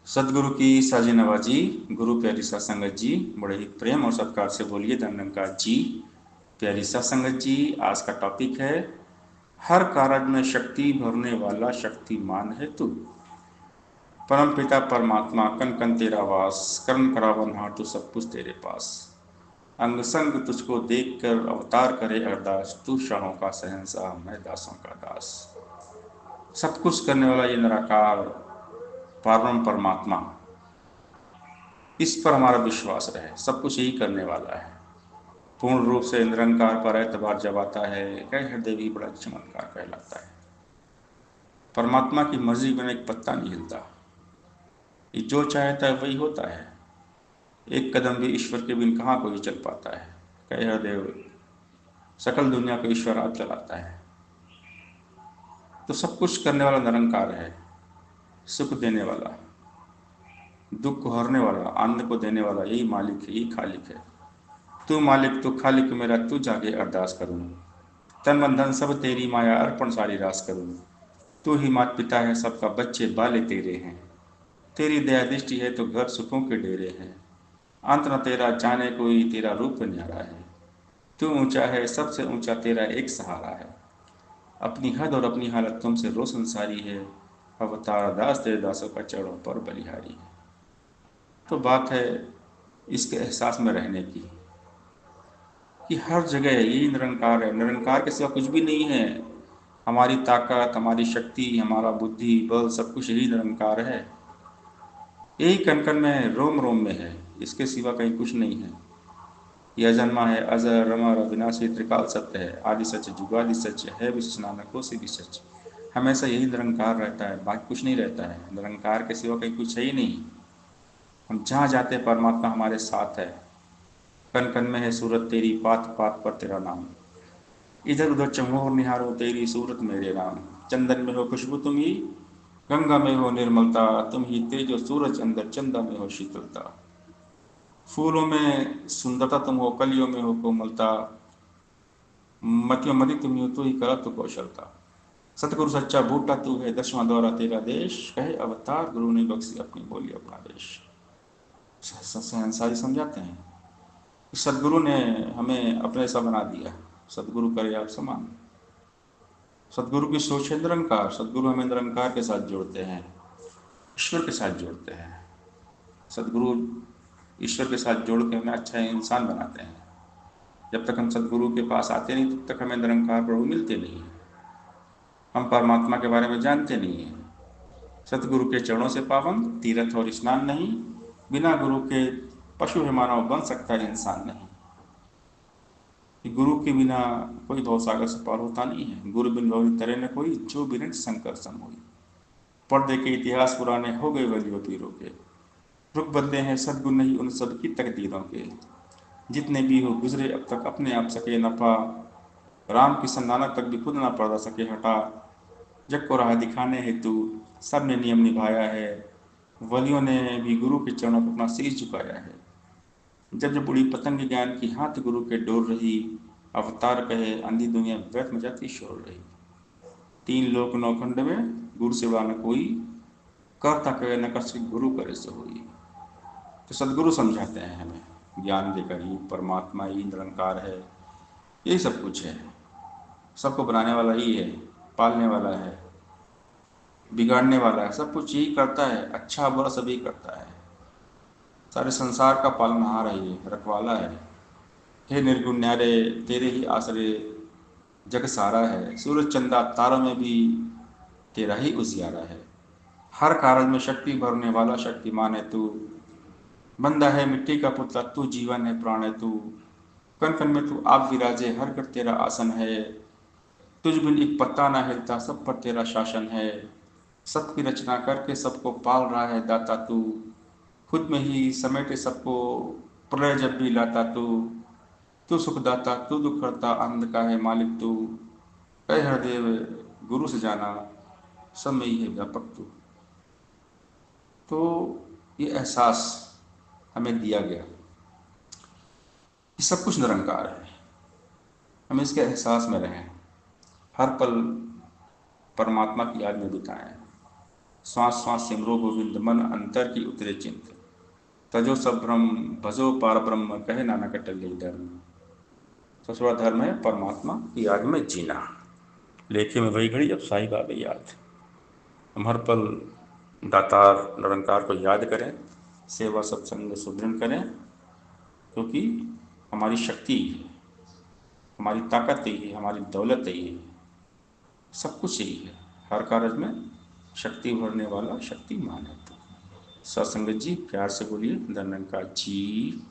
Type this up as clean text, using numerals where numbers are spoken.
सदगुरु की साजी नवाजी। गुरु प्यारी सत्संगत जी, बड़े ही प्रेम और सत्कार से बोलिए धन्यवाद जी। प्यारी सत्संगत जी, आज का टॉपिक है हर कार्य में शक्ति भरने वाला शक्तिमान है तू। परम पिता परमात्मा कन कन तेरा वास, कर्म करावन हाटू सब कुछ तेरे पास। अंग संग तुझको देख कर अवतार करे अरदास, तू शाहों का शहंशाह मैं दासों का दास। सब कुछ करने वाला ये निराकार परम परमात्मा, इस पर हमारा विश्वास रहे। सब कुछ यही करने वाला है। पूर्ण रूप से निरंकार पर एतबार जब आता है, कई हृदय भी बड़ा चमत्कार कहलाता है। परमात्मा की मर्जी बिना एक पत्ता नहीं हिलता। ये जो चाहता है वही होता है। एक कदम भी ईश्वर के बिन कहाँ कोई चल पाता है। कई हृदय सकल दुनिया को ईश्वर आप चलाता है। तो सब कुछ करने वाला निरंकार है। सुख देने वाला, दुख को हरने वाला, आनंद को देने वाला, यही मालिक है, यही खालिक है। तू मालिक तू खालिक मेरा, तू जाके अरदास करूं। तन मन धन सब तेरी माया, अर्पण सारी रास करूं। तू ही मात पिता है, सबका बच्चे बाले तेरे हैं। तेरी दया दृष्टि है तो घर सुखों के डेरे हैं। अंत न तेरा जाने कोई, तेरा रूप न्यारा है। तू ऊंचा है सबसे ऊंचा, तेरा एक सहारा है। अपनी हद और अपनी हालत तुमसे रोशन सारी है। अवतार दास तेरे दासों का चरणों पर बलिहारी है। तो बात है इसके एहसास में रहने की, कि हर जगह यही निरंकार है। निरंकार के सिवा कुछ भी नहीं है। हमारी ताकत, हमारी शक्ति, हमारा बुद्धि बल, सब कुछ यही निरंकार है। यही कण कण में है, रोम रोम में है। इसके सिवा कहीं कुछ नहीं है। यह जन्मा है अजर अमर अविनाशी, त्रिकाल सत्य है। आदि सच जुगादि सच है, विश्व नानक को से भी सच। हमेशा यही निरंकार रहता है, बाकी कुछ नहीं रहता है। निरंकार के सिवा कहीं कुछ है ही नहीं। हम जहाँ जाते हैं परमात्मा हमारे साथ है। कन कन में है सूरत तेरी, पात पात पर तेरा नाम। इधर उधर चमोर निहारो तेरी सूरत मेरे राम। चंदन में हो खुशबू तुम ही, गंगा में हो निर्मलता तुम ही, तेजो सूरज अंदर चंदा में हो शीतलता। फूलों में सुंदरता तुम हो, कलियों में हो कोमलता। मतियों मति तुम ही हो, तू ही करा तू कौशलता। सतगुरु सच्चा बूटा तू है, दसवां दौरा तेरा देश। कहे अवतार गुरु ने बख्शी अपनी बोली अपना देश। संसारी समझाते हैं कि सदगुरु ने हमें अपने सा बना दिया। सदगुरु करे आप समान। सदगुरु की सोच है निरंकार। सदगुरु हमें निरंकार के साथ जोड़ते हैं, ईश्वर के साथ जोड़ते हैं। सदगुरु ईश्वर के साथ जोड़ के हमें अच्छा इंसान बनाते हैं। जब तक हम सदगुरु के पास आते नहीं तब तक हमें निरंकार प्रभु मिलते नहीं। हम परमात्मा के बारे में जानते नहीं हैं। सतगुरु के चरणों से पावन, तीर्थ और स्नान नहीं। बिना गुरु के पशु है मानव, बन सकता है इंसान नहीं। कि गुरु के बिना कोई भवसागर से पार होता नहीं है। गुरु बिन भव तरे न कोई, जो बिन शंकर सम होई। पर्दे के इतिहास पुराने हो गए वलियों पीरों के। रुख बदले हैं सदगुरु नहीं उन सब की तकदीरों के। जितने भी हो गुजरे अब तक अपने आप सके नफा। राम किशन नानक तक भी खुद ना पर्दा सके हटा। जग को राह दिखाने हेतु सब ने नियम निभाया है। वलियों ने भी गुरु के चरणों पर अपना शीश झुकाया है। जब जब उड़ी पतंग ज्ञान की हाथ गुरु के डोर रही। अवतार कहे अंधी दुनिया व्यर्थ में जाती शोर रही। तीन लोक नौखंड में गुरु सेवा न कोई, करता कहे न कर गुरु करे सो होई। तो सदगुरु समझाते हैं हमें ज्ञान देकर ही परमात्मा ही निरंकार है, यही सब कुछ है। सबको बनाने वाला ही है, पालने वाला है, बिगाड़ने वाला है, सब कुछ यही करता है। अच्छा बुरा सभी करता है। सारे संसार का पालनहार है, ये रखवाला है। हे निर्गुण न्यारे तेरे ही आसरे जग सारा है। सूरज चंदा तारों में भी तेरा ही उजियारा है। हर कारण में शक्ति भरने वाला शक्तिमान है तू। बंदा है मिट्टी का पुतला तू, जीवन है प्राण है तू। कण कण में तू आप विराजे, हर घर तेरा आसन है। तुझ बिन एक पत्ता ना हिलता, सब पर तेरा शासन है। सब की रचना करके सबको पाल रहा है दाता तू। खुद में ही समेटे सबको, प्रलय जब भी लाता तू। तू सुखदाता तू दुख करता, आनंद का है मालिक तू। कह हरदेव गुरु से जाना, सब में ही है व्यापक तू। तो ये एहसास हमें दिया गया कि सब कुछ निरंकार है। हम इसके एहसास में रहें, हर पल परमात्मा की याद में बिताएं। श्वास श्वास सिमरो गोविंद, मन अंतर की उतरे चिंत। तजो सब ब्रह्म भजो पार ब्रह्म, कहे नानक अटल धर्म। सबसे बड़ा धर्म है परमात्मा की याद में जीना। लेखे में वही घड़ी जब साईं बाबा याद। हम हर पल दातार निरंकार को याद करें, सेवा सत्संग सुदृढ़ करें, क्योंकि हमारी शक्ति यही है, हमारी ताकत यही है, हमारी दौलत यही है, सब कुछ यही है। हर कार्य में शक्ति भरने वाला शक्तिमान है। सत्संगत जी प्यार से बोलिए धन्यवाद जी।